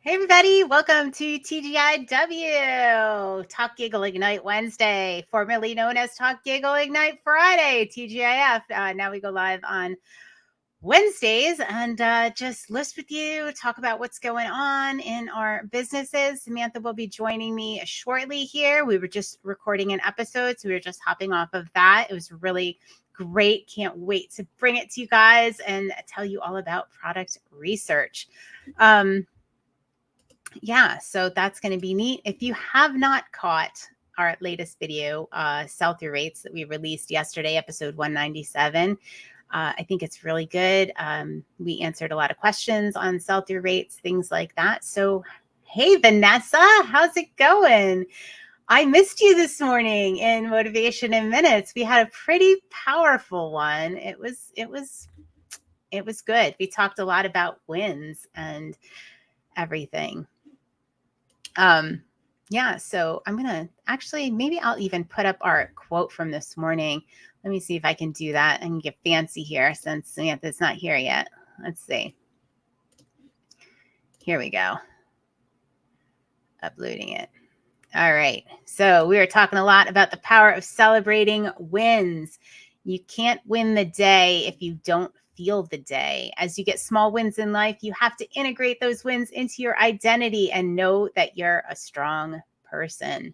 Hey everybody, welcome to TGIW, Talk Giggle Ignite Wednesday, formerly known as Talk Giggle Ignite Friday, TGIF. Now we go live on Wednesdays and just list with you, talk about what's going on in our businesses. Samantha will be joining me shortly here. We were just recording an episode, so we were just hopping off of that. It was really great. Can't wait to bring it to you guys and tell you all about product research. Yeah, so that's going to be neat. If you have not caught our latest video, sell-through rates that we released yesterday, episode 197, I think it's really good. We answered a lot of questions on sell-through rates, things like that. So, hey, Vanessa, how's it going? I missed you this morning in Motivation in Minutes. We had a pretty powerful one. It was good. We talked a lot about wins and everything. Yeah, so I'm gonna actually, maybe I'll even put up our quote from this morning. Let me see if I can do that and get fancy here since Samantha's not here yet. Let's see. Here we go. Uploading it. All right. So we were talking a lot about the power of celebrating wins. You can't win the day if you don't feel the day. As you get small wins in life, you have to integrate those wins into your identity and know that you're a strong person.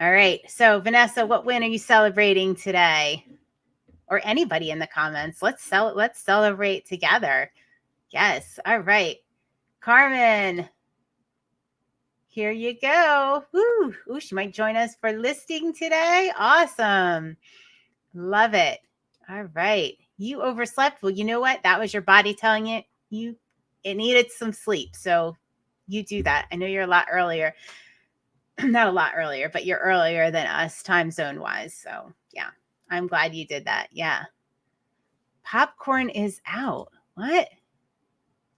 All right. So Vanessa, what win are you celebrating today? Or anybody in the comments? Let's celebrate together. Yes. All right. Carmen, here you go. Woo. Ooh, she might join us for listing today. Awesome. Love it. All right. You overslept. Well, you know what? That was your body telling it needed some sleep. So you do that. I know you're a lot earlier. Not a lot earlier, but you're earlier than us time zone wise. So yeah, I'm glad you did that. Yeah. Popcorn is out. What?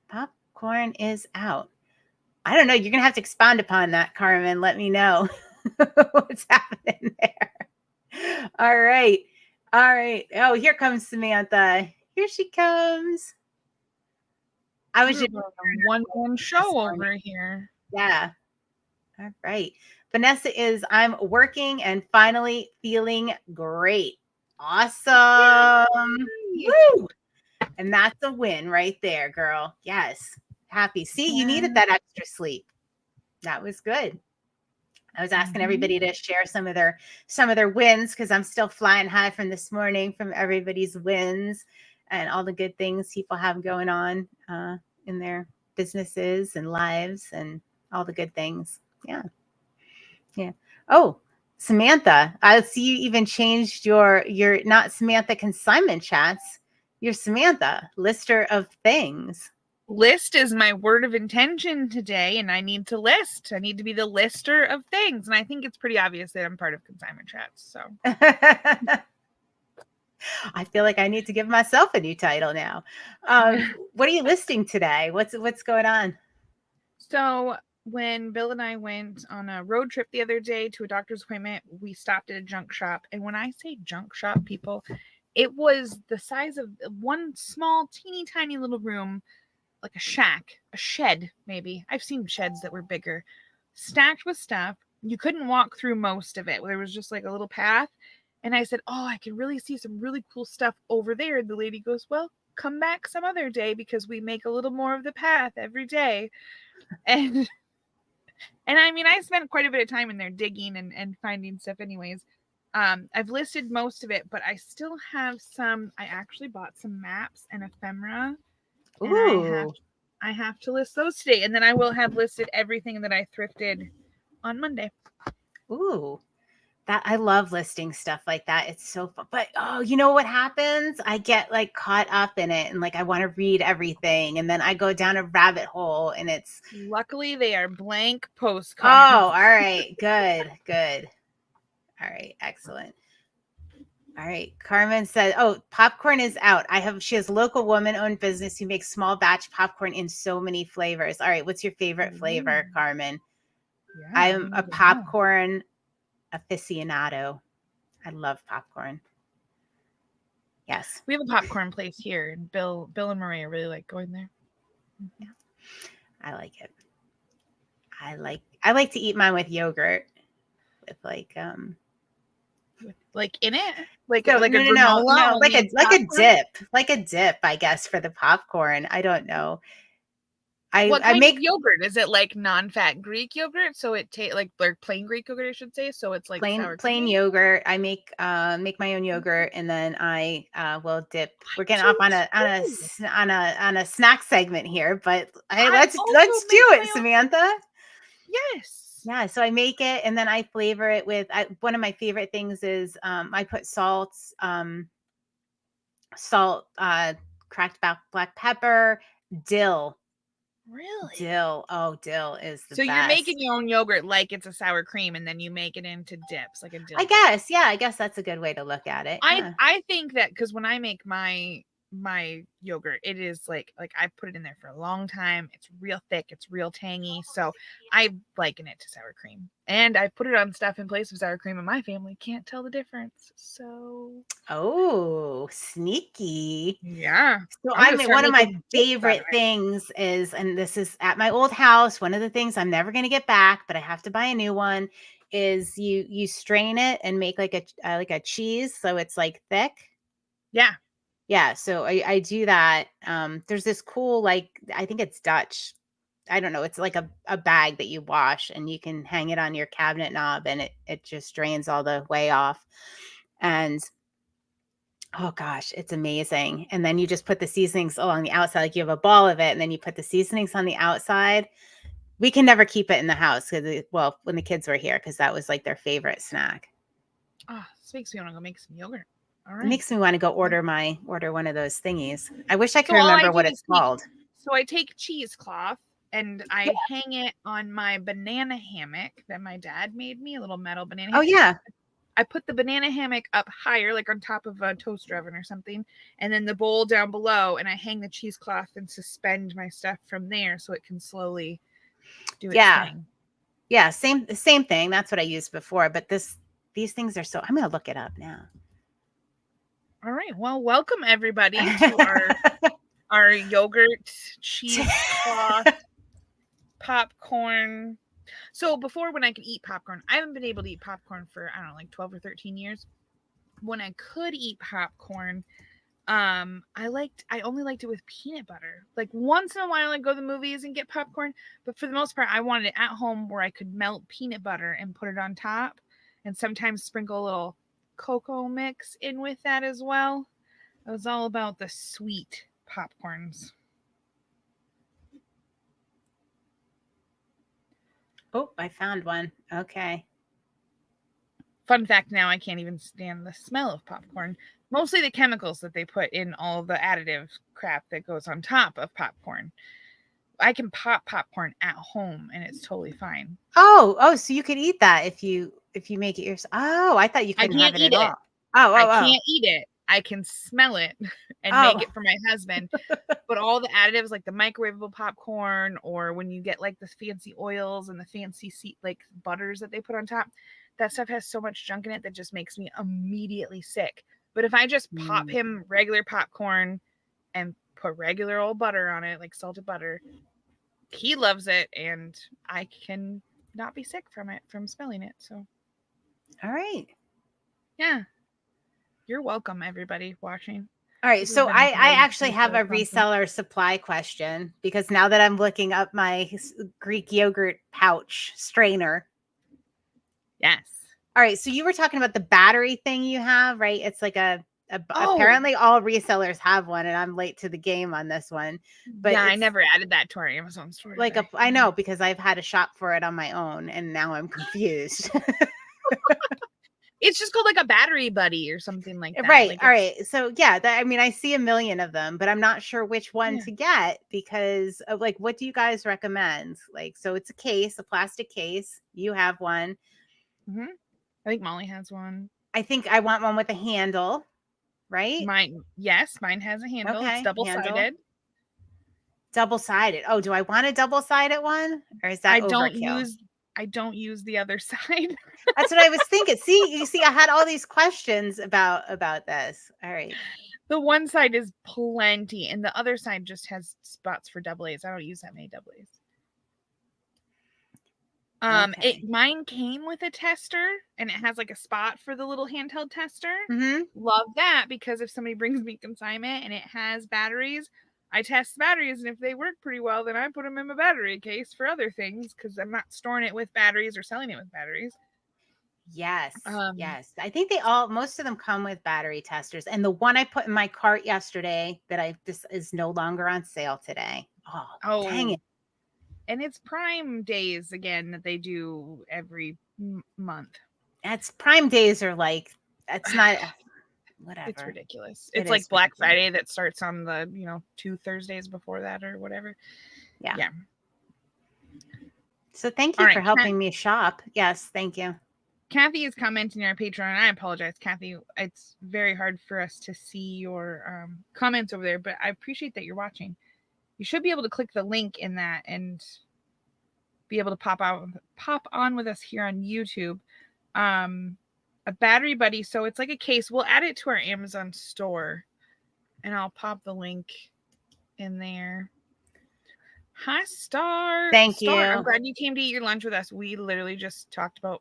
Popcorn is out. I don't know. You're going to have to expound upon that, Carmen. Let me know what's happening there. All right. All right. Oh, here comes Samantha. Here she comes. I was just a one-man show over here. Yeah. All right. Vanessa is, I'm working and finally feeling great. Awesome. Woo! And that's a win right there, girl. Yes. Happy. See, you needed that extra sleep. That was good. I was asking everybody to share some of their wins because I'm still flying high from this morning from everybody's wins and all the good things people have going on in their businesses and lives and all the good things. Yeah. Yeah. Oh, Samantha, I see you even changed your not Samantha Consignment Chats. You're Samantha, lister of things. List is my word of intention today, and I need to list. I need to be the lister of things. And I think it's pretty obvious that I'm part of Consignment Chats. So I feel like I need to give myself a new title now. What are you listing today? What's going on? So when Bill and I went on a road trip the other day to a doctor's appointment, we stopped at a junk shop. And when I say junk shop, people, it was the size of one small, teeny tiny little room, like a shack, a shed, maybe. I've seen sheds that were bigger, stacked with stuff. You couldn't walk through most of it. There was just like a little path. And I said, oh, I can really see some really cool stuff over there. And the lady goes, well, come back some other day because we make a little more of the path every day. And I mean, I spent quite a bit of time in there digging and finding stuff anyways. I've listed most of it, but I still have some. I actually bought some maps and ephemera. Ooh. And I have to list those today. And then I will have listed everything that I thrifted on Monday. Ooh. That I love listing stuff like that. It's so fun. But oh, you know what happens? I get like caught up in it and like I want to read everything and then I go down a rabbit hole and it's luckily they are blank postcards. Oh, all right. Good. All right, excellent. All right. Carmen said, oh, popcorn is out. She has a local woman-owned business who makes small batch popcorn in so many flavors. All right. What's your favorite flavor, Carmen? Yeah, I'm a popcorn aficionado. I love popcorn. Yes. We have a popcorn place here, and Bill and Maria really like going there. Yeah. I like it. I like to eat mine with yogurt, with like Like in it, like so a granola, no, only it's like popcorn. a dip, I guess, for the popcorn. I don't know. What I kind of make yogurt is it? Like non-fat Greek yogurt, so it like plain Greek yogurt, I should say. So it's like sour plain cream. yogurt. I make my own yogurt, and then I will dip. We're getting do off on too. a snack segment here, but hey, I let's also do make it, my own. Samantha. Yes. Yeah, so I make it, and then I flavor it with one of my favorite things is I put salt, cracked black pepper, dill. Really? Dill is the So you're making best. your own yogurt like it's a sour cream, and then you make it into dips, like a dill I dip. guess, yeah, I guess that's a good way to look at it. Yeah. I think that because when I make my yogurt, it is like I put it in there for a long time. It's real thick, it's real tangy. So I liken it to sour cream. And I put it on stuff in place of sour cream, and my family can't tell the difference. So Oh, sneaky. yeah. So I'm gonna start one of my making dips out of favorite things is, and this is at my old house, one of the things I'm never going to get back, but I have to buy a new one, is you strain it and make like a cheese, so it's like thick. Yeah. Yeah, so I do that. There's this cool, like, I think it's Dutch. I don't know. It's like a bag that you wash, and you can hang it on your cabinet knob, and it just drains all the way off. And oh gosh, it's amazing. And then you just put the seasonings along the outside, like you have a ball of it, and then you put the seasonings on the outside. We can never keep it in the house well, when the kids were here, because that was like their favorite snack. Oh, this makes me want to go make some yogurt. All It right. makes me want to go order one of those thingies. I wish I could So all I remember do what is it's called. So I take cheesecloth and I hang it on my banana hammock that my dad made me, a little metal banana Oh hammock. yeah. I put the banana hammock up higher, like on top of a toaster oven or something, and then the bowl down below, and I hang the cheesecloth and suspend my stuff from there so it can slowly do its thing. Yeah, same thing. That's what I used before, but these things are so, I'm going to look it up now. All right. Well, welcome everybody to our yogurt, cheesecloth, popcorn. So before, when I could eat popcorn, I haven't been able to eat popcorn for, I don't know, like 12 or 13 years. When I could eat popcorn, I only liked it with peanut butter. Like once in a while I'd go to the movies and get popcorn, but for the most part I wanted it at home where I could melt peanut butter and put it on top, and sometimes sprinkle a little cocoa mix in with that as well. It was all about the sweet popcorns. Oh, I found one. Okay. Fun fact, now I can't even stand the smell of popcorn. Mostly the chemicals that they put in all the additive crap that goes on top of popcorn. I can pop popcorn at home and it's totally fine. Oh, so you could eat that if you make it yourself. Oh, I thought you couldn't have it at all. I can't eat it. I can smell it and make it for my husband. But all the additives, like the microwavable popcorn, or when you get like the fancy oils and the fancy like butters that they put on top, that stuff has so much junk in it that just makes me immediately sick. But if I just pop him regular popcorn and put regular old butter on it, like salted butter, he loves it, and I can not be sick from smelling it. So, all right. Yeah. You're welcome, everybody watching. All right. So I actually have a reseller supply question, because now that I'm looking up my Greek yogurt pouch strainer. Yes. All right. So you were talking about the battery thing you have, right? It's like apparently all resellers have one, and I'm late to the game on this one. But yeah, I never added that to our Amazon store. Like I know, because I've had to shop for it on my own, and now I'm confused. It's just called like a battery buddy or something like that. Right. Like all right. So yeah, I mean, I see a million of them, but I'm not sure which one to get, because of like, what do you guys recommend? Like, so it's a plastic case. You have one. Mm-hmm. I think Molly has one. I think I want one with a handle, right? Mine has a handle. Okay, it's double-sided. Double-sided. Oh, do I want a double-sided one, or is that overkill? I don't use the other side. That's what I was thinking. You see, I had all these questions about this. All right. The one side is plenty, and the other side just has spots for double A's. I don't use that many double A's. Okay. Mine came with a tester, and it has like a spot for the little handheld tester. Mm-hmm. Love that, because if somebody brings me consignment and it has batteries, I test the batteries, and if they work pretty well, then I put them in my battery case for other things, because I'm not storing it with batteries or selling it with batteries. Yes. Yes. I think most of them come with battery testers. And the one I put in my cart yesterday this is no longer on sale today. Oh, dang it. And it's Prime days again that they do every month. That's Prime days are like, that's not whatever. It's ridiculous. It's like Black Friday that starts on the, 2 Thursdays before that or whatever. Yeah. So thank you for helping me shop. Yes, thank you. Kathy is commenting on our Patreon, and I apologize, Kathy. It's very hard for us to see your comments over there, but I appreciate that you're watching. You should be able to click the link in that and be able to pop on with us here on YouTube. A battery buddy, so it's like a case. We'll add it to our Amazon store, and I'll pop the link in there. Hi, Star. Thank you. I'm glad you came to eat your lunch with us. We literally just talked about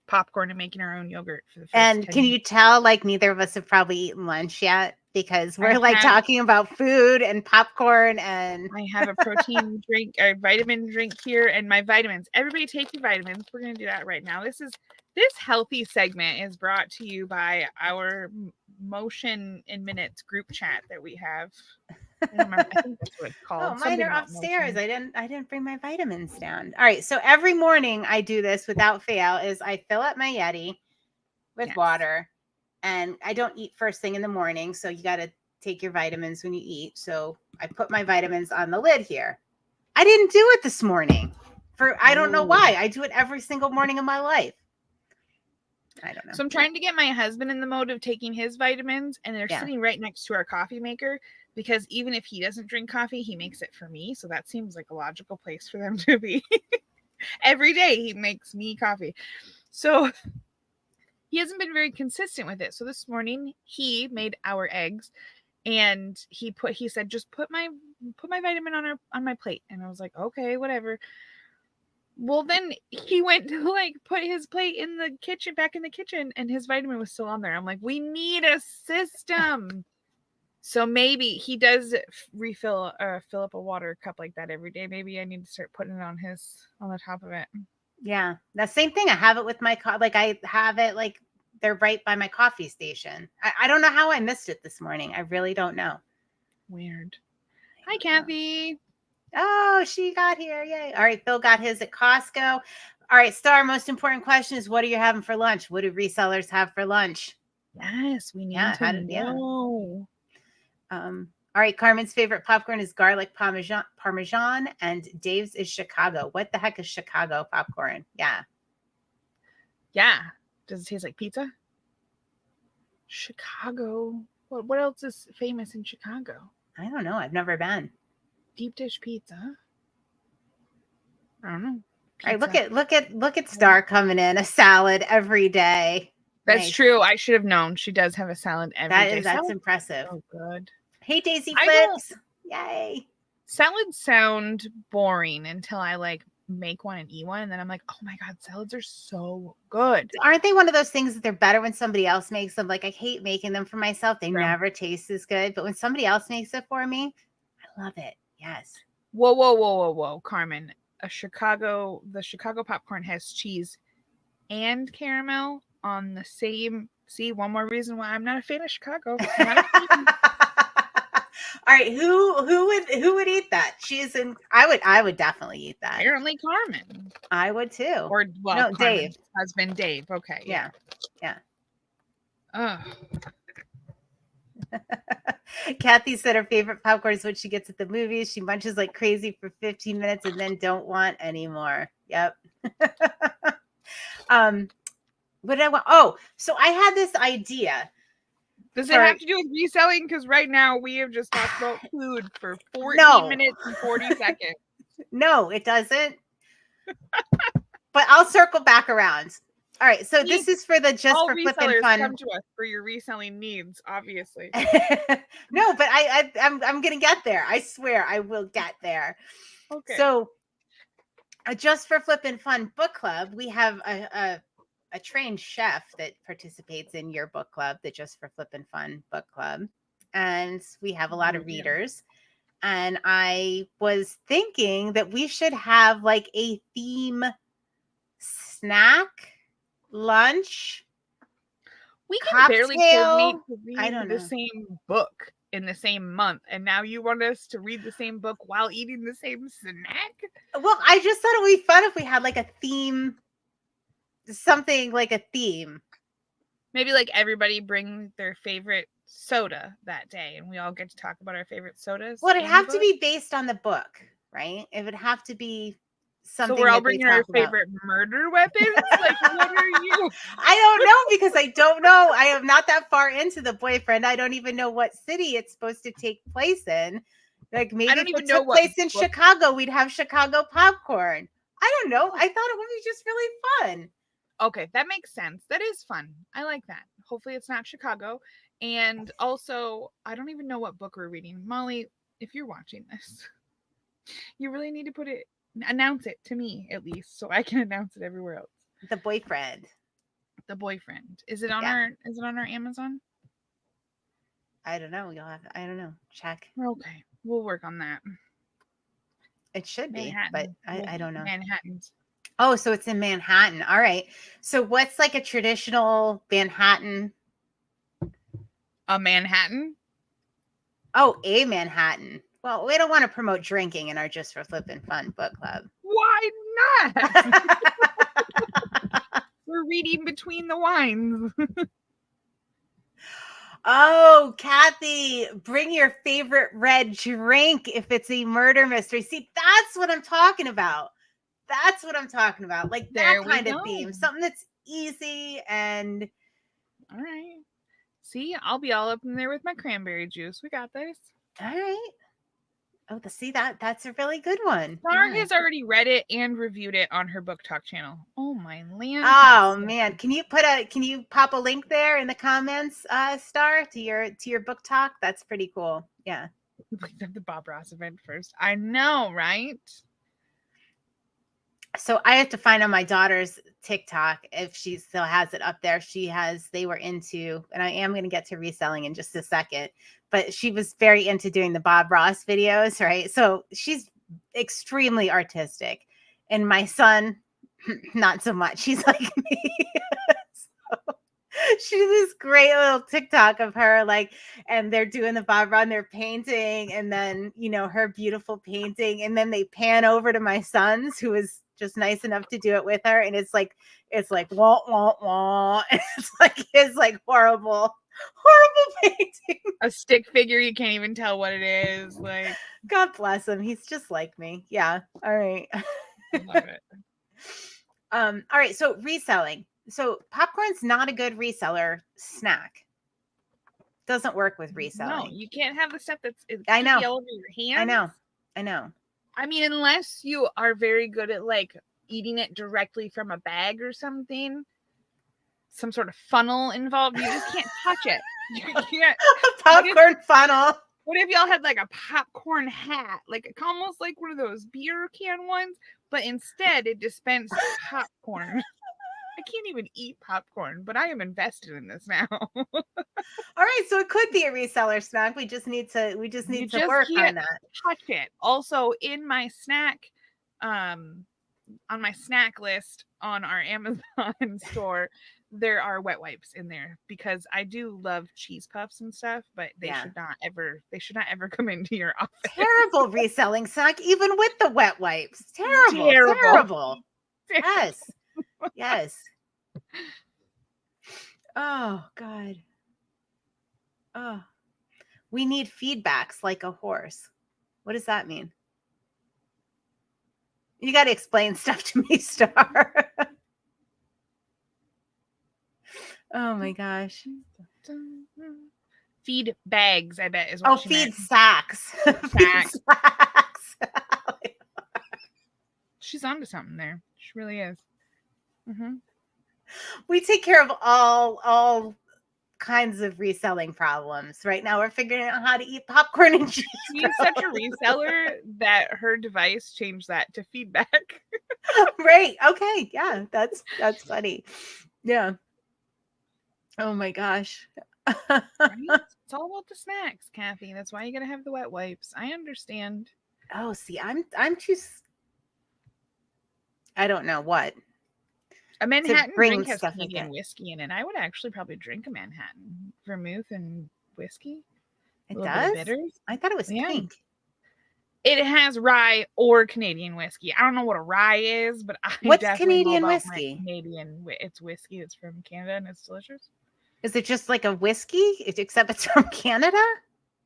popcorn and making our own yogurt for the first And can you tell, like, neither of us have probably eaten lunch yet, because we're talking about food and popcorn, and I have a protein drink or vitamin drink here, and my vitamins. Everybody take your vitamins. We're going to do that right now. This healthy segment is brought to you by our Motion in Minutes group chat that we have. I don't remember. I think that's what it's called. Oh, mine are upstairs. I didn't bring my vitamins down. All right. So every morning I do this without fail is I fill up my Yeti with water, and I don't eat first thing in the morning. So you got to take your vitamins when you eat. So I put my vitamins on the lid here. I didn't do it this morning I don't know why. I do it every single morning of my life. I don't know. So I'm trying to get my husband in the mode of taking his vitamins, and they're sitting right next to our coffee maker, because even if he doesn't drink coffee, he makes it for me. So that seems like a logical place for them to be. Every day he makes me coffee. So he hasn't been very consistent with it. So this morning he made our eggs, and he said, just put my vitamin on my plate. And I was like, okay, whatever. Well, then he went to put his plate in the kitchen, back in the kitchen, and his vitamin was still on there. I'm like, we need a system. So maybe he does fill up a water cup like that every day. Maybe I need to start putting it on the top of it. Yeah, the same thing. I have it with my I have it they're right by my coffee station. I don't know how I missed it this morning. I really don't know. Weird. Hi, Kathy. Oh, she got here. Yay. All right. Phil got his at Costco. All right. Star, most important question is, what are you having for lunch? What do resellers have for lunch? Yes, we need to know. All right. Carmen's favorite popcorn is garlic parmesan, and Dave's is Chicago. What the heck is Chicago popcorn? Yeah. Yeah. Does it taste like pizza? Chicago. What else is famous in Chicago? I don't know. I've never been. Deep dish pizza. I don't know. Pizza. All right, look at Star coming in, a salad every day. That's true. I should have known. She does have a salad every day. That's impressive. Oh, good. Hey, Daisy Flips. Yay. Salads sound boring until I make one and eat one, and then I'm like, oh my god, salads are so good. Aren't they one of those things that they're better when somebody else makes them? I hate making them for myself. They never taste as good, but when somebody else makes it for me, I love it. Yes. Whoa, Carmen. The Chicago popcorn has cheese and caramel on the same. See, one more reason why I'm not a fan of Chicago. All right, who would eat that? Cheese and I would definitely eat that. Apparently, Carmen. I would too. Or no, Dave. Husband Dave. Okay. Yeah. Kathy said her favorite popcorn is what she gets at the movies. She munches like crazy for 15 minutes and then don't want anymore. Yep. What did I want? Oh, so I had this idea. Does it have to do with reselling? Because right now we have just talked about food for 14 minutes and 40 seconds. No, it doesn't. But I'll circle back around. All right, so this is for the just for flipping fun. Come to us for your reselling needs, obviously. No, but I'm gonna get there. I swear I will get there. Okay. So Just for Flippin' Fun book club, we have a trained chef that participates in your book club, the Just for Flippin' Fun book club. And we have a lot of readers. And I was thinking that we should have like a theme snack, lunch, We can barely coordinate cocktail. to I don't read the know. same book in the same month, and now you want us to read the same book while eating the same snack? Well, I just thought it would be fun if we had like a theme, something like a theme. Maybe like everybody bring their favorite soda that day, and we all get to talk about our favorite sodas. Well, it'd in the have to book. be based on the book, right? It would have to be something. So we're all that they bringing our talk about. favorite murder weapons. Like, what are you? I don't know because I don't know. I am not that far into the boyfriend. I don't even know what city it's supposed to take place in. Like maybe don't if even it know took what place in book. Chicago, we'd have Chicago popcorn. I don't know. I thought it would be just really fun. Okay, that makes sense. That is fun. I like that. Hopefully it's not Chicago. And also, I don't even know what book we're reading. Molly, if you're watching this, you really need to announce it to me at least, so I can announce it everywhere else. The boyfriend. The boyfriend. Is it on our Amazon? I don't know. I don't know. Check. Okay. We'll work on that. It should be, Manhattan. but I don't know. Manhattan's. Oh, so it's in Manhattan. All right. So what's like a traditional Manhattan? A Manhattan? Oh, a Manhattan. Well, we don't want to promote drinking in our Just for Flippin' Fun book club. Why not? We're reading between the wines. Oh, Kathy, bring your favorite red drink if it's a murder mystery. See, that's what I'm talking about. That's what I'm talking about. Like that kind of theme. Something that's easy and. All right. See, I'll be all up in there with my cranberry juice. We got this. All right. Oh, that's a really good one. Star has already read it and reviewed it on her book talk channel. Oh my land. Oh man, can you pop a link there in the comments, Star, to your book talk? That's pretty cool. Yeah. We picked up the Bob Ross event first. I know, right? So I have to find on my daughter's TikTok if she still has it up there. They were into, and I am going to get to reselling in just a second, but she was very into doing the Bob Ross videos, right? So she's extremely artistic. And my son, not so much. He's like me. So she did this great little TikTok of her, like, and they're doing the Bob Ross, they're painting, and then, her beautiful painting. And then they pan over to my son's, who is just nice enough to do it with her. And it's like, wah, wah, wah. It's like his like horrible painting. A stick figure, you can't even tell what it is. Like, God bless him. He's just like me. Yeah. All right. I love it. All right. So reselling. So popcorn's not a good reseller snack. Doesn't work with reselling. No, you can't have the stuff that's I know. all over your hands. I know. I mean, unless you are very good at like eating it directly from a bag or something, some sort of funnel involved, you just can't touch it. You can't. A popcorn funnel. What if y'all had like a popcorn hat, like almost like one of those beer can ones, but instead it dispensed popcorn? I can't even eat popcorn, but I am invested in this now. All right, so it could be a reseller snack. We just need to work on that. Touch it. Also, in my snack, on my snack list on our Amazon store, there are wet wipes in there because I do love cheese puffs and stuff, but they should not ever come into your office. Terrible reselling snack, even with the wet wipes. Terrible. Yes. Oh God. Oh, we need feedbacks like a horse. What does that mean? You got to explain stuff to me, Star. Oh my gosh. Feed bags, I bet is what she feed meant. sacks. Feed sacks. She's onto something there. She really is. Mm-hmm. We take care of all kinds of reselling problems. Right now we're figuring out how to eat popcorn and cheese. She's such a reseller that her device changed that to feedback. Right. Okay. Yeah, that's funny. Yeah. Oh my gosh. Right? It's all about the snacks, Kathy. That's why you gotta have the wet wipes. I understand. Oh, see, I'm too I don't know what. A Manhattan bring drink has stuff like Canadian that. whiskey in it. I would actually probably drink a Manhattan. Vermouth and whiskey. A It little bit of does? bitters. I thought it was Yeah. pink. It has rye or Canadian whiskey. I don't know what a rye is, but I What's definitely Canadian know about whiskey? my Canadian. It's whiskey. It's from Canada and it's delicious. Is it just like a whiskey, except it's from Canada?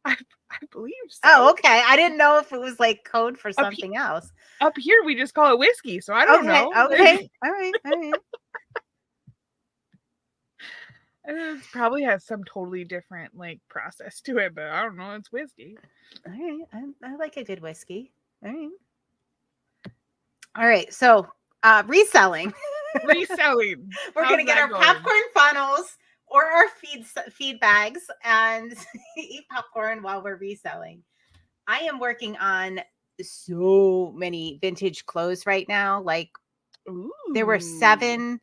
I believe so. Oh, okay. I didn't know if it was like code for Up something else. Up here, we just call it whiskey, so I don't know. Okay. All right. It probably has some totally different like process to it, but I don't know. It's whiskey. All right. I like a good whiskey. All right. All right. So reselling. Reselling. We're going to get our popcorn funnels or our feed bags and eat popcorn while we're reselling. I am working on so many vintage clothes right now. Like there were 7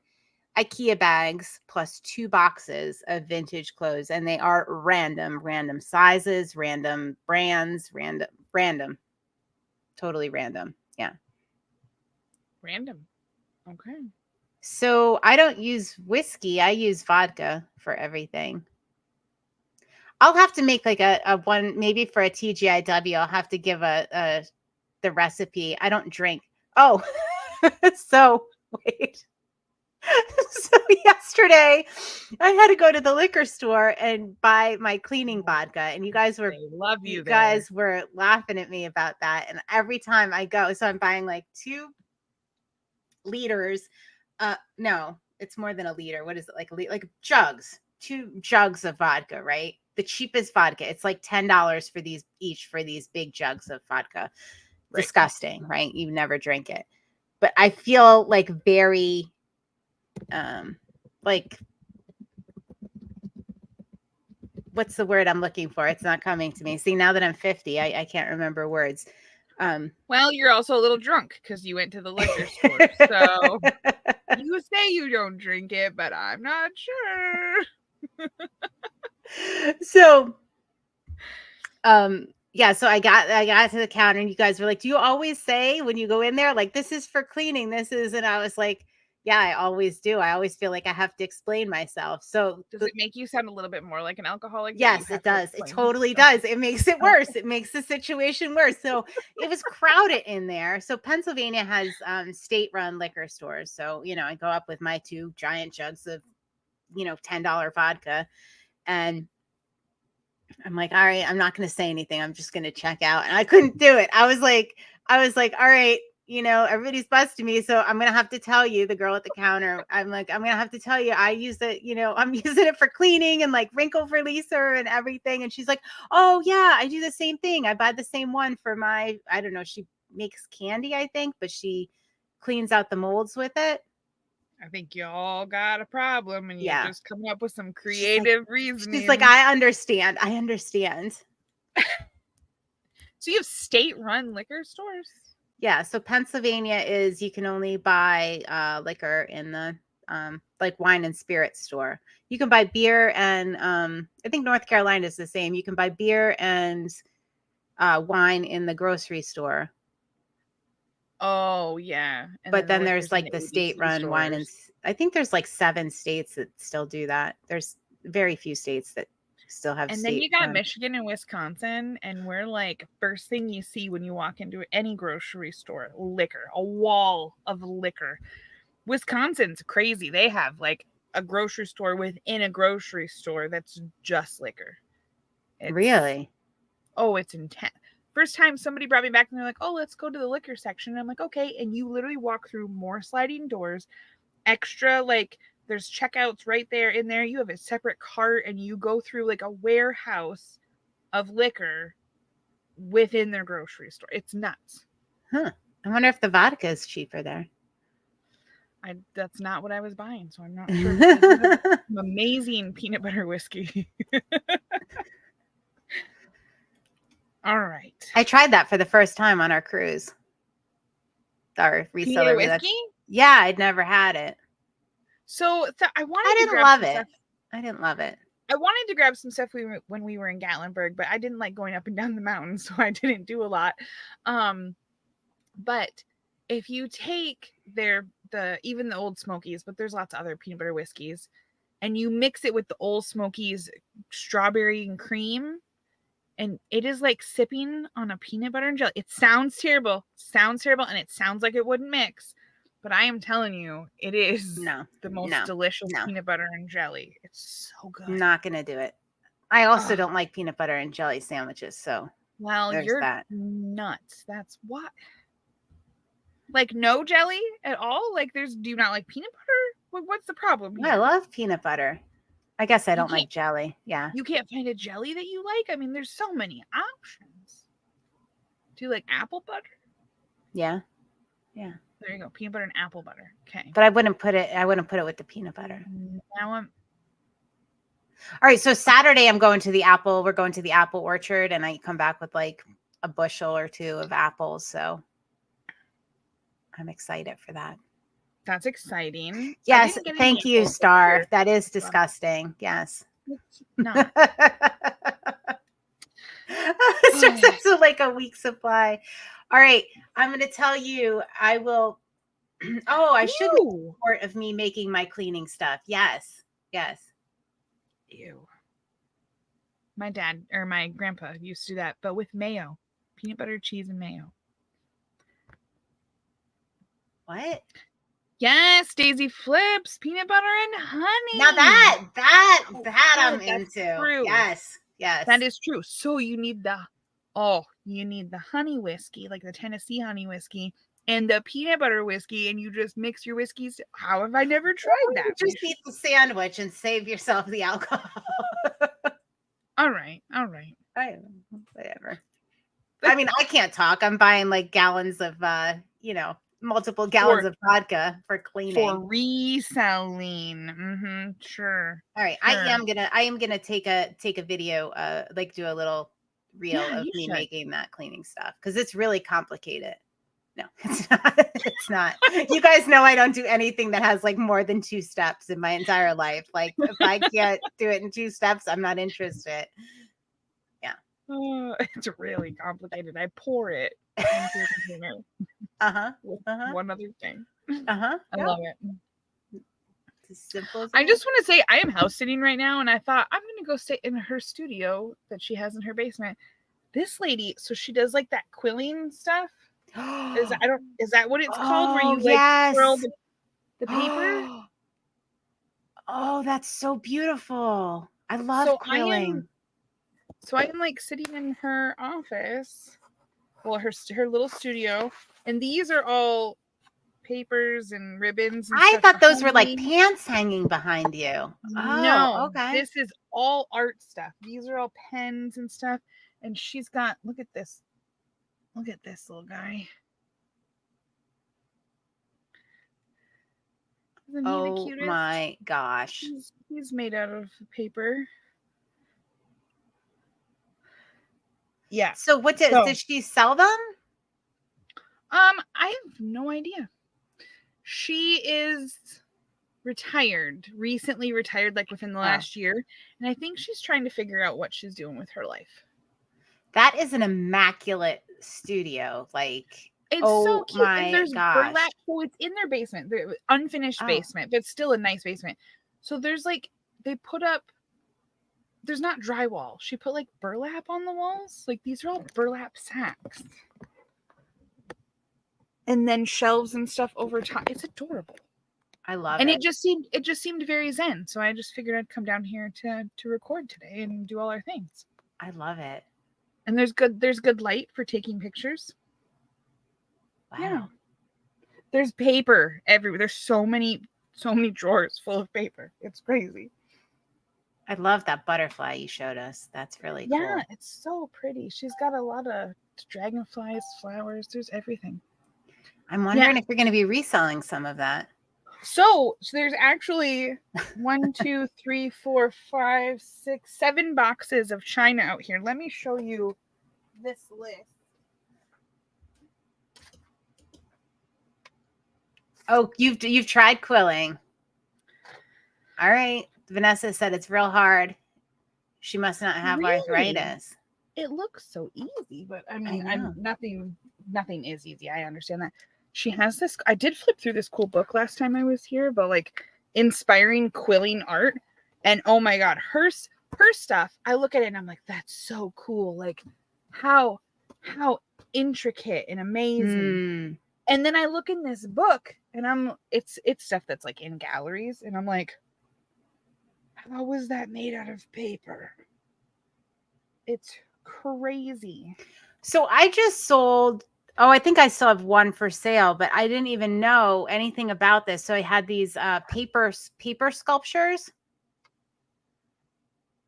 IKEA bags plus 2 boxes of vintage clothes, and they are random sizes, random brands, random, totally random. Yeah. Random. Okay. So I don't use whiskey. I use vodka for everything. I'll have to make like a one, maybe for a TGIW, I'll have to give the recipe. I don't drink. Oh, so wait. So yesterday I had to go to the liquor store and buy my cleaning vodka, and you guys were were laughing at me about that. And every time I go, so I'm buying like 2 liters. No, it's more than a liter. What is it, like jugs? 2 jugs of vodka, right? The cheapest vodka. It's like $10 for these big jugs of vodka. Right. Disgusting, right? You never drink it. But I feel like very like, what's the word I'm looking for? It's not coming to me. See, now that I'm 50, I can't remember words. Well, you're also a little drunk because you went to the liquor store. So you say you don't drink it, but I'm not sure. So, yeah, so I got to the counter and you guys were like, do you always say when you go in there, like, this is for cleaning, and I was like, yeah, I always do. I always feel like I have to explain myself. So does it make you sound a little bit more like an alcoholic? Yes, it does. It totally does. It makes it worse. It makes the situation worse. So it was crowded in there. So Pennsylvania has state-run liquor stores. So, I go up with my 2 giant jugs of, $10 vodka, and I'm like, all right, I'm not going to say anything. I'm just going to check out. And I couldn't do it. I was like, all right, everybody's busting me. So I'm going to have to tell you, the girl at the counter, I'm going to have to tell you, I use it, I'm using it for cleaning and like wrinkle releaser and everything. And she's like, oh yeah, I do the same thing. I buy the same one for my, I don't know. She makes candy, I think, but she cleans out the molds with it. I think y'all got a problem and you're just coming up with some creative reasoning. She's like, I understand. So you have state-run liquor stores? Yeah. So Pennsylvania is, you can only buy liquor in the like wine and spirit store. You can buy beer and I think North Carolina is the same. You can buy beer and wine in the grocery store. Oh yeah. And but then there's like the state-run wine, and I think there's like 7 states that still do that. There's very few states that still have. And then you got Michigan and Wisconsin, and we're like, first thing you see when you walk into any grocery store, liquor, a wall of liquor. Wisconsin's crazy. They have like a grocery store within a grocery store that's just liquor. Really? Oh, it's intense. First time somebody brought me back and they're like, oh, let's go to the liquor section. And I'm like, okay. And you literally walk through more sliding doors, extra, like there's checkouts right there in there. You have a separate cart and you go through like a warehouse of liquor within their grocery store. It's nuts. Huh. I wonder if the vodka is cheaper there. That's not what I was buying, so I'm not sure. Because you have some amazing peanut butter whiskey. All right. I tried that for the first time on our cruise. Our Peanut butter reseller. whiskey? Yeah, I'd never had it. So I wanted I to didn't grab love some it. stuff. I didn't love it. I wanted to grab some stuff when we were in Gatlinburg, but I didn't like going up and down the mountains, so I didn't do a lot. But if you take even the Old Smokies, but there's lots of other peanut butter whiskeys, and you mix it with the Old Smokies strawberry and cream, and it is like sipping on a peanut butter and jelly. It sounds terrible, and it sounds like it wouldn't mix. But I am telling you, it is the most delicious peanut butter and jelly. It's so good. I'm not going to do it. I also don't like peanut butter and jelly sandwiches. So, you're nuts. That's what. Like no jelly at all? Like do you not like peanut butter? What's the problem here? I love peanut butter. I guess I don't like jelly. Yeah. You can't find a jelly that you like? I mean, there's so many options. Do you like apple butter? Yeah. Yeah. There you go. Peanut butter and apple butter. Okay. But I wouldn't put it with the peanut butter. Now all right. So Saturday we're going to the apple orchard, and I come back with like a bushel or two of apples. So I'm excited for that. That's exciting. Yes. Thank you, Star. That is disgusting. Yes. No. That's like a week supply. All right. I'm going to tell you, I will. Oh, I should make a report of me making my cleaning stuff. Yes. Yes. Ew. My dad or my grandpa used to do that, but with mayo, peanut butter, cheese, and mayo. What? Yes, Daisy Flips, peanut butter and honey. Now that I'm into. True. Yes. Yes. That is true. So you need the honey whiskey, like the Tennessee honey whiskey, and the peanut butter whiskey, and you just mix your whiskeys. How have I never tried that? You just eat the sandwich and save yourself the alcohol. All right. Whatever. I mean, I can't talk. I'm buying like gallons of multiple gallons of vodka for cleaning. For reselling. Sure. All right. Sure. I am gonna take a video, like do a little reel of me making that cleaning stuff, because it's really complicated. No, it's not. It's not. You guys know I don't do anything that has like more than 2 steps in my entire life. Like if I can't do it in 2 steps, I'm not interested. Yeah. It's really complicated. I pour it into a container. One other thing. I love it. It's as simple as I just want to say I am house sitting right now, and I thought I'm going to go sit in her studio that she has in her basement. This lady, so she does like that quilling stuff. Is that what it's called? Where you like twirl the paper? Oh, that's so beautiful. I love quilling. I am like sitting in her office, well, her little studio, and these are all papers and ribbons. And I thought those were like pants hanging behind you. No, okay. This is all art stuff. These are all pens and stuff. And she's got, look at this little guy. Isn't he the cutest? My gosh. He's made out of paper. Yeah. So did she sell them? I have no idea. She is recently retired, like within the last year. And I think she's trying to figure out what she's doing with her life. That is an immaculate studio. Like, it's so cute. And there's burlap. So it's in their basement, the unfinished basement, but still a nice basement. So there's like, there's not drywall. She put like burlap on the walls. Like these are all burlap sacks. And then shelves and stuff over top. It's adorable. I love it. And it just seemed very zen. So I just figured I'd come down here to record today and do all our things. I love it. And there's good light for taking pictures. Wow. Yeah. There's paper everywhere. There's so many drawers full of paper. It's crazy. I love that butterfly you showed us. That's really cool. Yeah, it's so pretty. She's got a lot of dragonflies, flowers. There's everything. I'm wondering if you're going to be reselling some of that. So there's actually 1, 2, 3, 4, 5, 6, 7 boxes of china out here. Let me show you this list. Oh, you've tried quilling. All right. Vanessa said it's real hard. She must not have arthritis. It looks so easy, but I mean, I know. nothing is easy. I understand that. She has this. I did flip through this cool book last time I was here, but like inspiring quilling art, and oh my god, her stuff. I look at it and I'm like, that's so cool. Like how intricate and amazing. And then I look in this book and it's stuff that's like in galleries, and I'm like, how was that made out of paper? It's crazy. So I just sold, I think I still have one for sale, but I didn't even know anything about this. So I had these paper sculptures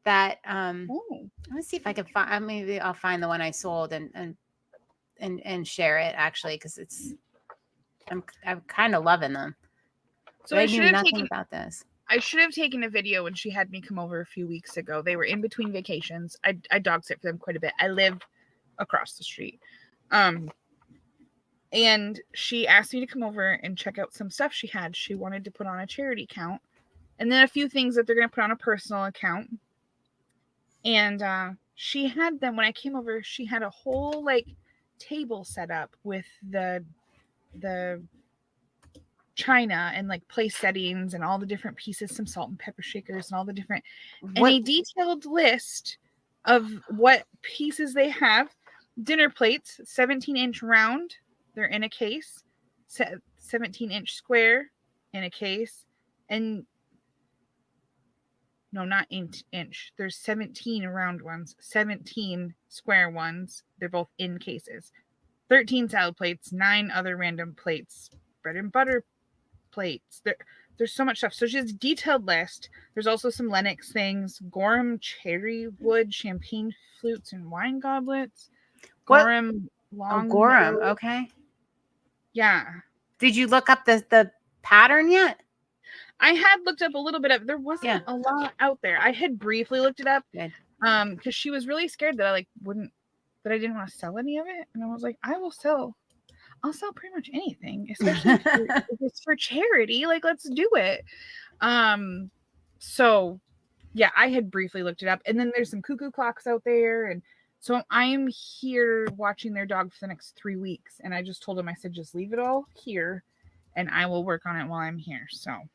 that let me see if I can find, maybe I'll find the one I sold and share it actually, because I'm kind of loving them. So I knew nothing about this. I should have taken a video when she had me come over a few weeks ago. They were in between vacations. I dog sit for them quite a bit. I live across the street. And she asked me to come over and check out some stuff she had. She wanted to put on a charity account, and then a few things that they're going to put on a personal account. And she had them, when I came over, she had a whole like table set up with the china and like place settings and all the different pieces, some salt and pepper shakers and all the different, and a detailed list of what pieces they have. Dinner plates, 17-inch round, they're in a case, 17-inch square in a case, and no, not inch. There's 17 round ones, 17 square ones. They're both in cases. 13 salad plates, 9 other random plates, bread and butter plates. There's so much stuff. So she has a detailed list. There's also some Lenox things, Gorham cherry wood, champagne flutes and wine goblets. Gorham long. Gorham, okay. Yeah. Did you look up the pattern yet? I had looked up a little bit of. There wasn't a lot out there. I had briefly looked it up. Good. Because she was really scared that I didn't want to sell any of it, and I was like, I'll sell pretty much anything, especially if it's for charity. Like, let's do it. So yeah, I had briefly looked it up, and then there's some cuckoo clocks out there, and so I'm here watching their dog for the next 3 weeks, and I just told him, I said, just leave it all here, and I will work on it while I'm here. So I'm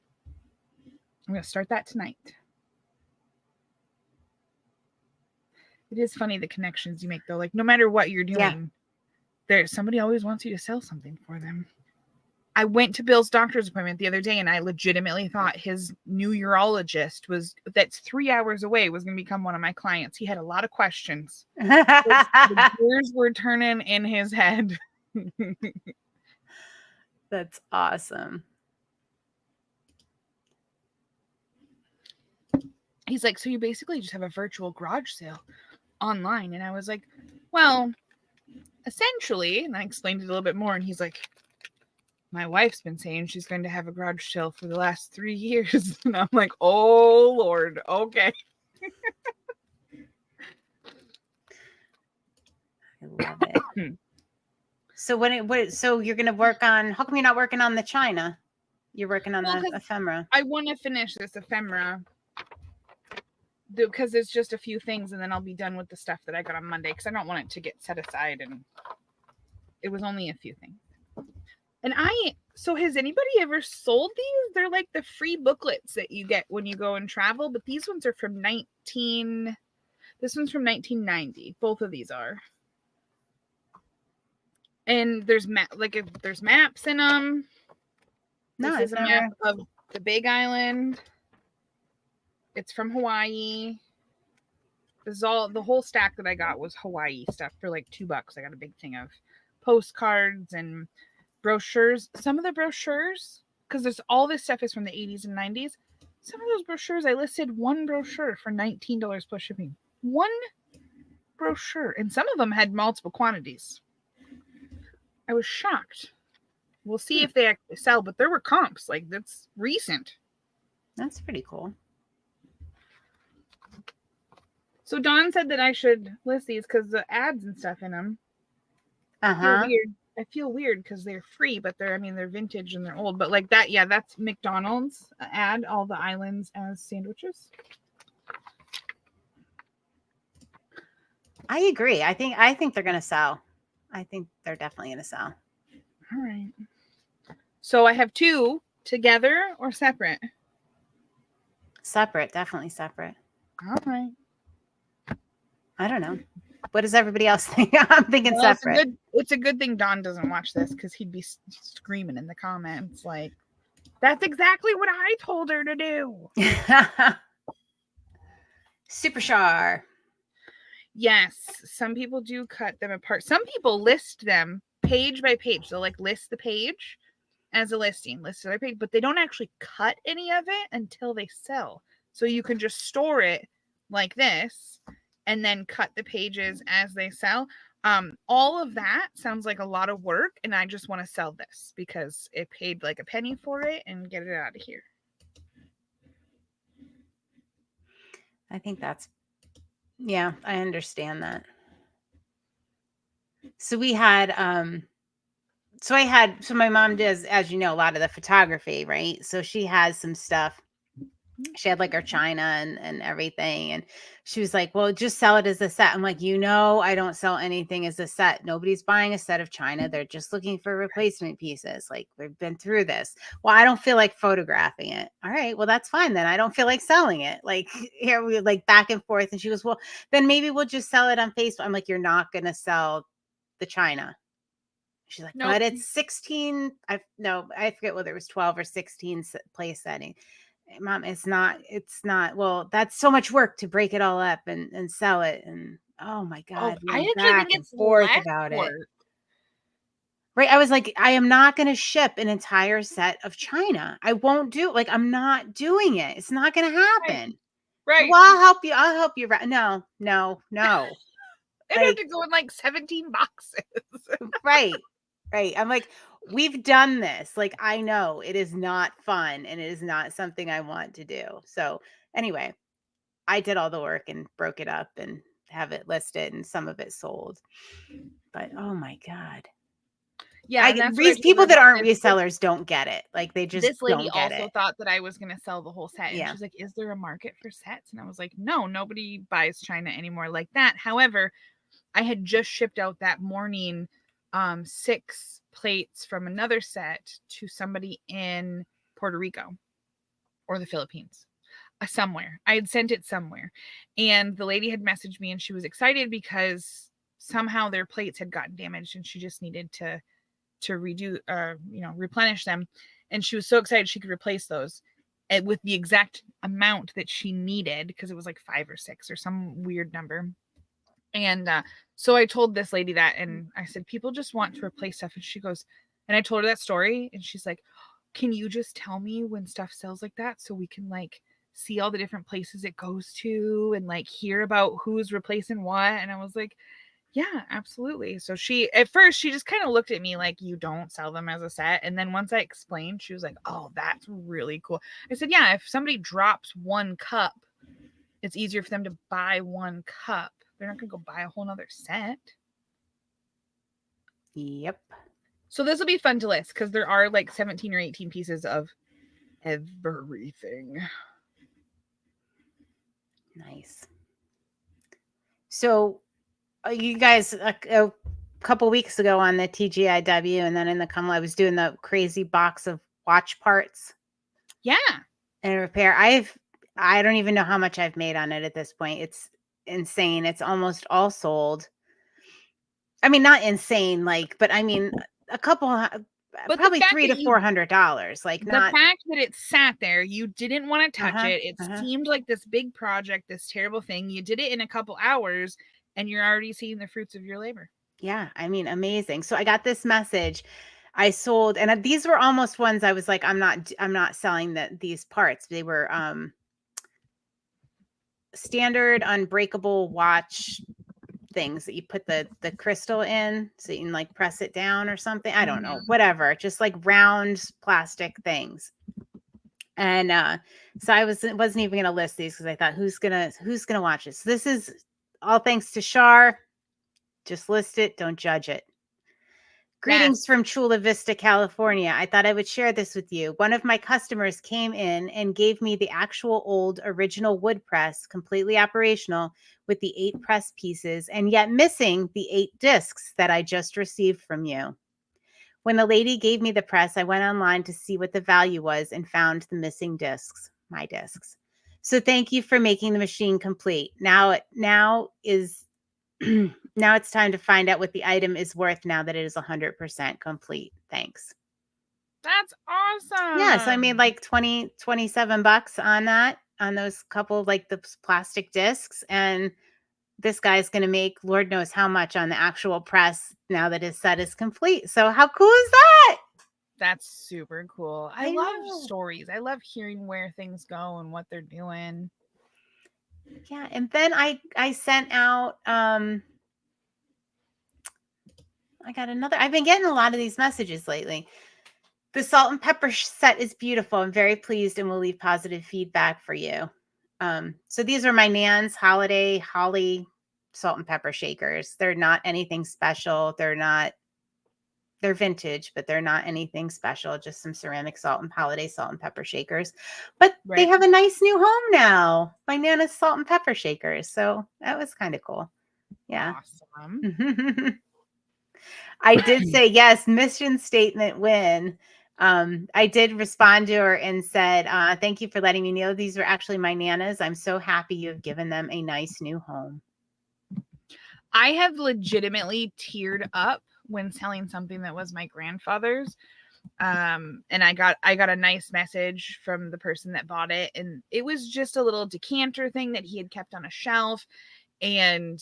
gonna start that tonight. It is funny the connections you make, though. Like, no matter what you're doing, there's somebody always wants you to sell something for them. I went to Bill's doctor's appointment the other day, and I legitimately thought his new urologist that's 3 hours away was going to become one of my clients. He had a lot of questions. The gears were turning in his head. That's awesome. He's like, so you basically just have a virtual garage sale online. And I was like, well, essentially. And I explained it a little bit more. And he's like, my wife's been saying she's going to have a garage sale for the last 3 years. And I'm like, oh, Lord. Okay. I love it. So so you're going to work on, how come you're not working on the china? You're working on the ephemera. I want to finish this ephemera because it's just a few things, and then I'll be done with the stuff that I got on Monday, because I don't want it to get set aside, and it was only a few things. And so has anybody ever sold these? They're like the free booklets that you get when you go and travel, but these ones are from this one's from 1990. Both of these are. And there's there's maps in them. This is a map of the Big Island. It's from Hawaii. This is the whole stack that I got was Hawaii stuff for like $2. I got a big thing of postcards and brochures. Some of the brochures, because there's all this stuff is from the 80s and 90s. Some of those brochures, I listed one brochure for $19 plus shipping. One brochure. And some of them had multiple quantities. I was shocked. We'll see if they actually sell, but there were comps. Like, that's recent. That's pretty cool. So Dawn said that I should list these because the ads and stuff in them. I feel weird because they're free, but they're vintage and they're old. But like that, yeah, that's McDonald's ad, all the islands as sandwiches. I agree. I think they're gonna sell. I think they're definitely gonna sell. All right. So I have 2 together or separate? Separate, definitely separate. All right. I don't know. What does everybody else think? I'm thinking separate. It's a good thing Don doesn't watch this because he'd be screaming in the comments like, that's exactly what I told her to do. Super Char. Yes, some people do cut them apart. Some people list them page by page. They'll like list the page as a listing, listed by page, but they don't actually cut any of it until they sell. So you can just store it like this and then cut the pages as they sell. All of that sounds like a lot of work, and I just want to sell this because it paid like a penny for it and get it out of here. I think yeah, I understand that. So we had, so my mom does, as you know, a lot of the photography, right? So she has some stuff. She had like her china and everything. And she was like, well, just sell it as a set. I'm like, I don't sell anything as a set. Nobody's buying a set of china. They're just looking for replacement pieces. Like, we've been through this. Well, I don't feel like photographing it. All right, well, that's fine then. I don't feel like selling it. Like, here we like back and forth. And she goes, well, then maybe we'll just sell it on Facebook. I'm like, you're not going to sell the china. She's like, nope. But it's 16. I forget whether it was 12 or 16 place setting. Mom, it's not. Well, that's so much work to break it all up and sell it. And oh my God, I actually think it's forth about it. Right. I was like, I am not going to ship an entire set of china. I won't do like, I'm not doing it. It's not going to happen. Right. Well, I'll help you. No. It had to go in like 17 boxes. Right. I'm like, we've done this. Like, I know it is not fun and it is not something I want to do. So anyway, I did all the work and broke it up and have it listed and some of it sold. But oh my God. Yeah, people that aren't resellers don't get it. Like, they just this lady don't get also it. Thought that I was going to sell the whole set. And she's like, is there a market for sets? And I was like, no, nobody buys china anymore like that. However, I had just shipped out that morning 6 plates from another set to somebody in Puerto Rico or the Philippines, somewhere. I had sent it somewhere, and the lady had messaged me, and she was excited because somehow their plates had gotten damaged, and she just needed to redo, replenish them, and she was so excited she could replace those with the exact amount that she needed because it was like 5 or 6 or some weird number. And so I told this lady that, and I said, people just want to replace stuff. And she goes, and I told her that story, and she's like, can you just tell me when stuff sells like that so we can like see all the different places it goes to and like hear about who's replacing what? And I was like, yeah, absolutely. So at first she just kind of looked at me like, you don't sell them as a set. And then once I explained, she was like, oh, that's really cool. I said, yeah, if somebody drops 1 cup, it's easier for them to buy 1 cup. They're not going to go buy a whole nother set. Yep. So this will be fun to list because there are like 17 or 18 pieces of everything. Nice. So you guys, a couple weeks ago on the TGIW and then in the Cumla, I was doing the crazy box of watch parts. Yeah. And repair. I don't even know how much I've made on it at this point. It's insane. It's almost all sold. I mean, not insane, but I mean, a couple, but probably $300 to $400. Like, the fact that it sat there, you didn't want to touch it. It seemed like this big project, this terrible thing. You did it in a couple hours, and you're already seeing the fruits of your labor. Yeah, I mean, amazing. So I got this message. I sold, and these were almost ones I was like, I'm not selling these parts. They were standard unbreakable watch things that you put the crystal in so you can like press it down or something. I don't know, whatever, just like round plastic things. And so I wasn't even gonna list these because I thought who's gonna watch this. So this is all thanks to Shar. Just list it, don't judge it. Greetings from Chula Vista, California. I thought I would share this with you. One of my customers came in and gave me the actual old original wood press, completely operational, with the 8 press pieces, and yet missing the 8 discs that I just received from you. When the lady gave me the press, I went online to see what the value was and found the missing discs, my discs. So thank you for making the machine complete. Now is now it's time to find out what the item is worth now that it is 100% complete. Thanks. That's awesome. Yeah, so I made like 27 bucks on that, on those couple of like the plastic discs, and this guy's going to make Lord knows how much on the actual press now that his set is complete. So how cool is that? That's super cool. I love stories. I love hearing where things go and what they're doing. Yeah, and then I sent out I got another. I've been getting a lot of these messages lately. The salt and pepper set is beautiful. I'm very pleased and will leave positive feedback for you. So these are my Nan's Holiday Holly salt and pepper shakers. They're not anything special. They're vintage, but they're not anything special. Just some ceramic holiday salt and pepper shakers. But they have a nice new home now. My Nana's salt and pepper shakers. So that was kind of cool. Yeah. Awesome. I did say yes, mission statement win. I did respond to her and said, thank you for letting me know these were actually my Nana's. I'm so happy you have given them a nice new home. I have legitimately teared up when selling something that was my grandfather's. And I got a nice message from the person that bought it, and it was just a little decanter thing that he had kept on a shelf, and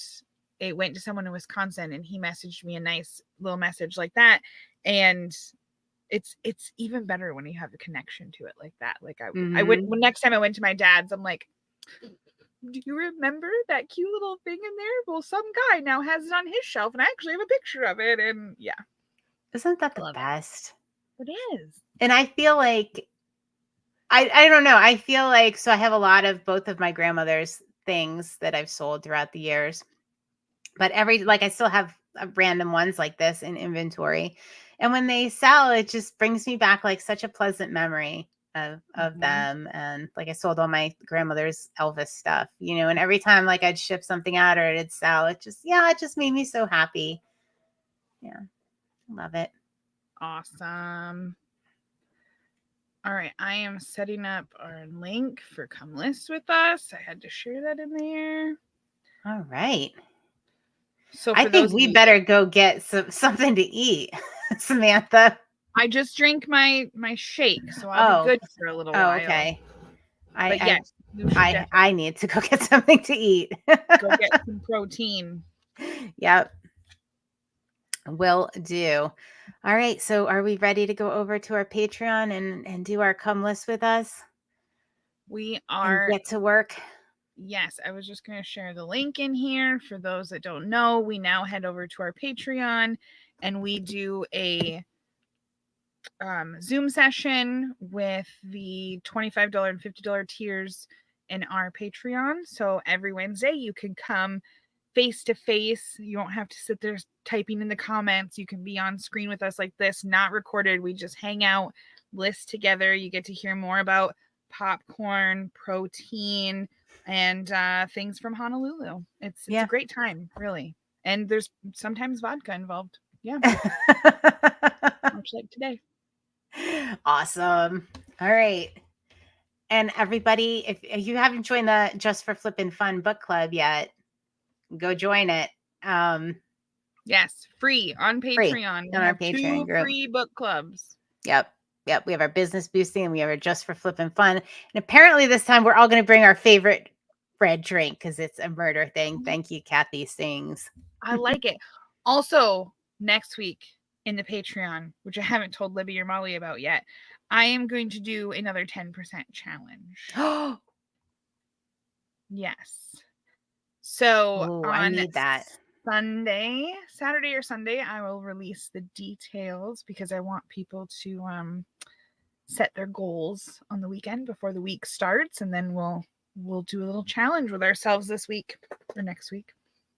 it went to someone in Wisconsin, and he messaged me a nice little message like that. And it's even better when you have a connection to it like that. Like I went, when next time I went to my dad's, I'm like, do you remember that cute little thing in there? Well, some guy now has it on his shelf, and I actually have a picture of it. And yeah. Isn't that the best? It is. And I feel like, I don't know. I feel like, so I have a lot of both of my grandmother's things that I've sold throughout the years. But I still have random ones like this in inventory. And when they sell, it just brings me back like such a pleasant memory of them. And like I sold all my grandmother's Elvis stuff, and every time like I'd ship something out or it'd sell, it just made me so happy. Yeah. Love it. Awesome. All right. I am setting up our link for Come List with Us. I had to share that in there. All right. So I think we better go get something to eat, Samantha. I just drank my shake, so I'll be good for a little while. Okay. But yes, I need to go get something to eat. Go get some protein. Yep. Will do. All right. So are we ready to go over to our Patreon and do our Come List with Us? We are. And get to work. Yes, I was just going to share the link in here. For those that don't know, we now head over to our Patreon and we do a Zoom session with the $25 and $50 tiers in our Patreon. So every Wednesday you can come face to face. You don't have to sit there typing in the comments. You can be on screen with us like this, not recorded. We just hang out, list together. You get to hear more about popcorn, protein, and things from Honolulu. It's a great time, really. And there's sometimes vodka involved. Yeah. Much like today. Awesome. All right. And everybody, if you haven't joined the Just for Flippin' Fun book club yet, go join it. Yes, free on Patreon. On our Patreon group. Free book clubs. Yep. We have our business boosting and we have our Just for Flippin' Fun. And apparently this time we're all going to bring our favorite red drink because it's a murder thing. Thank you, Kathy Sings. I like it. Also, next week in the Patreon, which I haven't told Libby or Molly about yet, I am going to do another 10% challenge. Yes. So I need that. Saturday or Sunday, I will release the details because I want people to set their goals on the weekend before the week starts, and then we'll do a little challenge with ourselves this week or next week.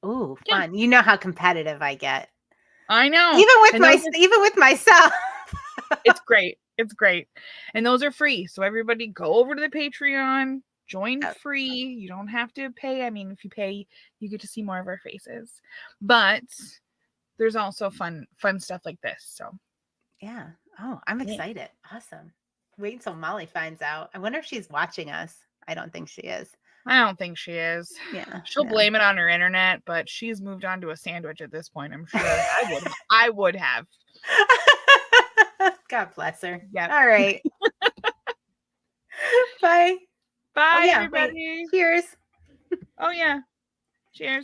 Ooh, fun. You know how competitive I get. I know. Even with myself. It's great. It's great. And those are free. So everybody go over to the Patreon, join free. You don't have to pay. I mean, if you pay, you get to see more of our faces. But there's also fun stuff like this. So yeah. Oh, I'm excited. Awesome. Wait until Molly finds out. I wonder if she's watching us. I don't think she is. I don't think she is. Yeah. She'll blame it on her internet, but she's moved on to a sandwich at this point, I'm sure. I would have. God bless her. Yeah. All right. Bye. Bye, everybody. Wait. Cheers. Oh, yeah. Cheers.